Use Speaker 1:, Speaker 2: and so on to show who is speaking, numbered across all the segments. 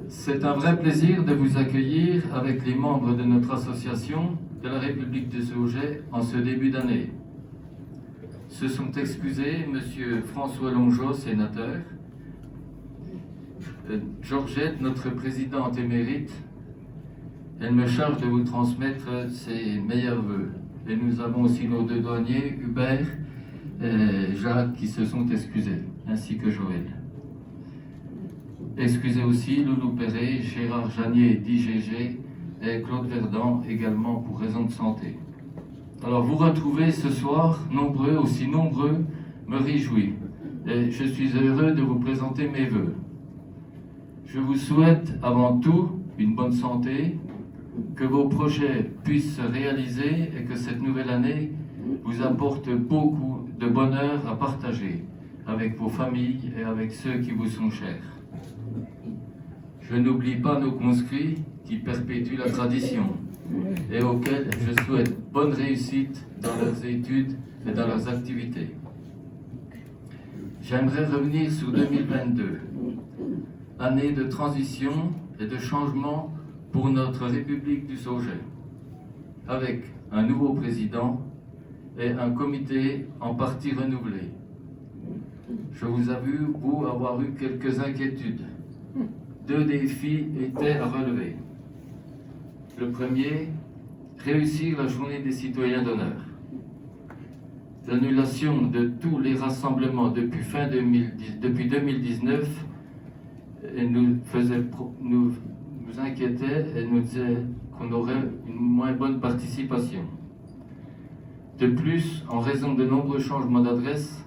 Speaker 1: C'est un vrai plaisir de vous accueillir avec les membres de notre association de la République de Sauget en ce début d'année. Se sont excusés M. François Longeau, sénateur, Georgette, notre présidente émérite. Elle me charge de vous transmettre ses meilleurs vœux. Et nous avons aussi nos deux douaniers, Hubert et Jacques, qui se sont excusés, ainsi que Joël. Excusez aussi Loulou Perret, Gérard Janier d'IGG et Claude Verdun, également pour raison de santé. Alors vous retrouvez ce soir, nombreux, aussi nombreux, me réjouit. Et je suis heureux de vous présenter mes vœux. Je vous souhaite avant tout une bonne santé, que vos projets puissent se réaliser et que cette nouvelle année vous apporte beaucoup de bonheur à partager avec vos familles et avec ceux qui vous sont chers. Je n'oublie pas nos conscrits qui perpétuent la tradition et auxquels je souhaite bonne réussite dans leurs études et dans leurs activités. J'aimerais revenir sur 2022, année de transition et de changement pour notre République du Sauget, avec un nouveau président et un comité en partie renouvelé. Je vous avoue, vous, avoir eu quelques inquiétudes. 2 défis étaient à relever. Le premier, réussir la journée des citoyens d'honneur. L'annulation de tous les rassemblements depuis 2019 nous inquiétait et nous disait qu'on aurait une moins bonne participation. De plus, en raison de nombreux changements d'adresse,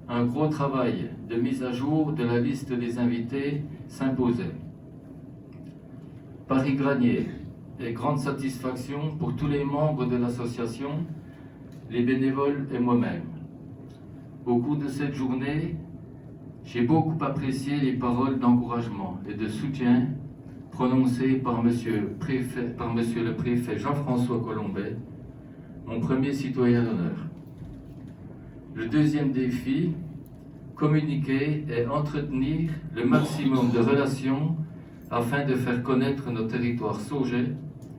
Speaker 1: un gros travail de mise à jour de la liste des invités s'imposait. Paris-Granier et grande satisfaction pour tous les membres de l'association, les bénévoles et moi-même. Au cours de cette journée, j'ai beaucoup apprécié les paroles d'encouragement et de soutien prononcées par monsieur le préfet Jean-François Colombet, mon premier citoyen d'honneur. Le deuxième défi, communiquer et entretenir le maximum de relations afin de faire connaître notre territoire sauget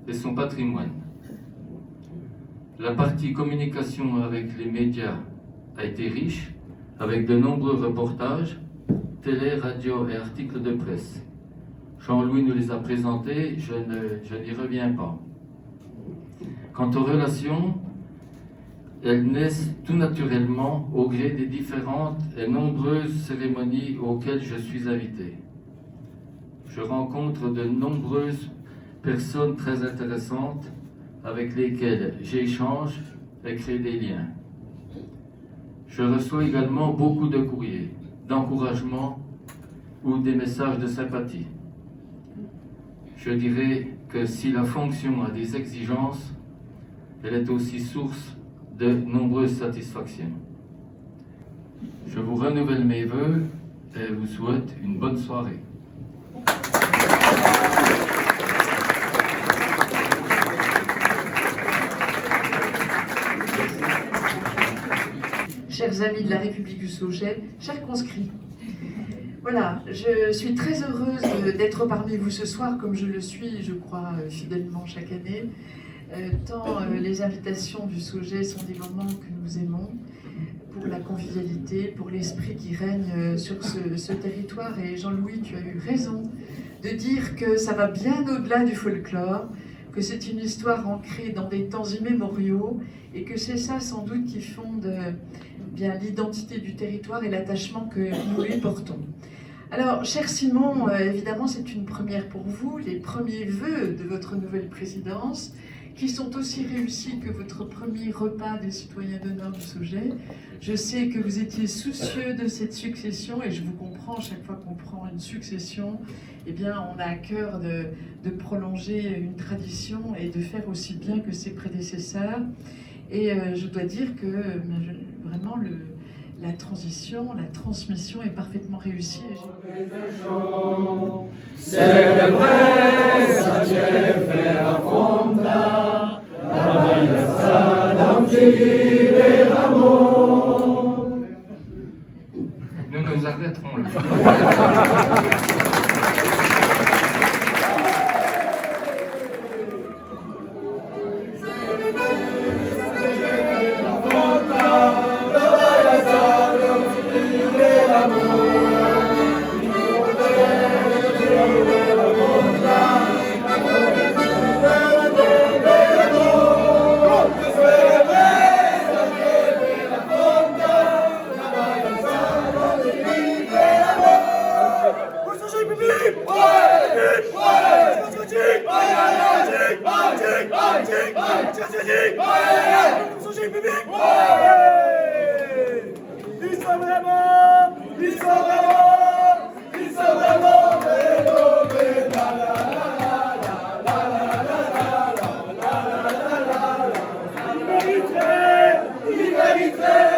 Speaker 1: et son patrimoine. La partie communication avec les médias a été riche, avec de nombreux reportages, télé, radio et articles de presse. Jean-Louis nous les a présentés, je n'y reviens pas. Quant aux relations, elles naissent tout naturellement au gré des différentes et nombreuses cérémonies auxquelles je suis invité. Je rencontre de nombreuses personnes très intéressantes avec lesquelles j'échange et crée des liens. Je reçois également beaucoup de courriers, d'encouragement ou des messages de sympathie. Je dirais que si la fonction a des exigences, elle est aussi source de nombreuses satisfactions. Je vous renouvelle mes vœux et vous souhaite une bonne soirée.
Speaker 2: Chers amis de la République du Sauget, chers conscrits, voilà, je suis très heureuse d'être parmi vous ce soir, comme je le suis, je crois, fidèlement chaque année. Tant les invitations du Sauget sont des moments que nous aimons, pour la convivialité, pour l'esprit qui règne sur ce territoire. Et Jean-Louis, tu as eu raison de dire que ça va bien au-delà du folklore, que c'est une histoire ancrée dans des temps immémoriaux, et que c'est ça sans doute qui fonde bien l'identité du territoire et l'attachement que nous lui portons. Alors, cher Simon, évidemment c'est une première pour vous, les premiers vœux de votre nouvelle présidence, qui sont aussi réussis que votre premier repas des citoyens d'honneur du Sauget. Je sais que vous étiez soucieux de cette succession, et je vous comprends, chaque fois qu'on prend une succession, eh bien, on a à cœur de prolonger une tradition et de faire aussi bien que ses prédécesseurs. Et je dois dire que vraiment la transition, la transmission est parfaitement réussie.
Speaker 1: Nous nous arrêterons là.
Speaker 3: public. Ouais. Misogynie publique. Ouais. Ils sont vraiment dénommés. Il mériterait.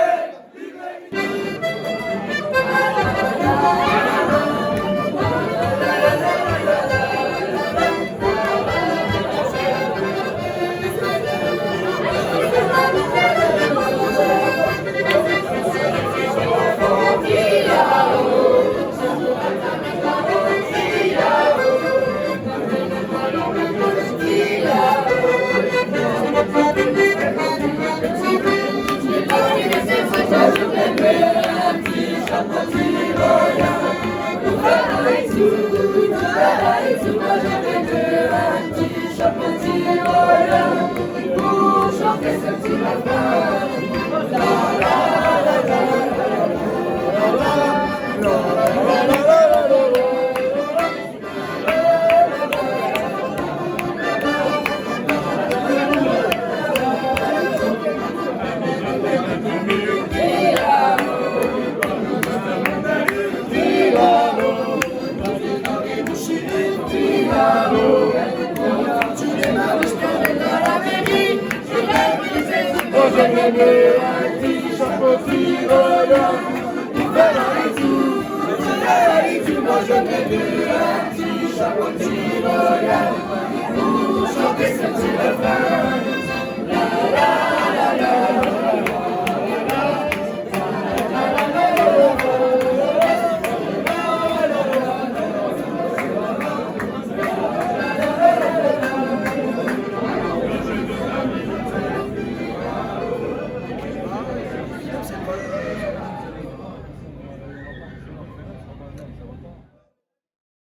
Speaker 3: Chanter ce petit refrain.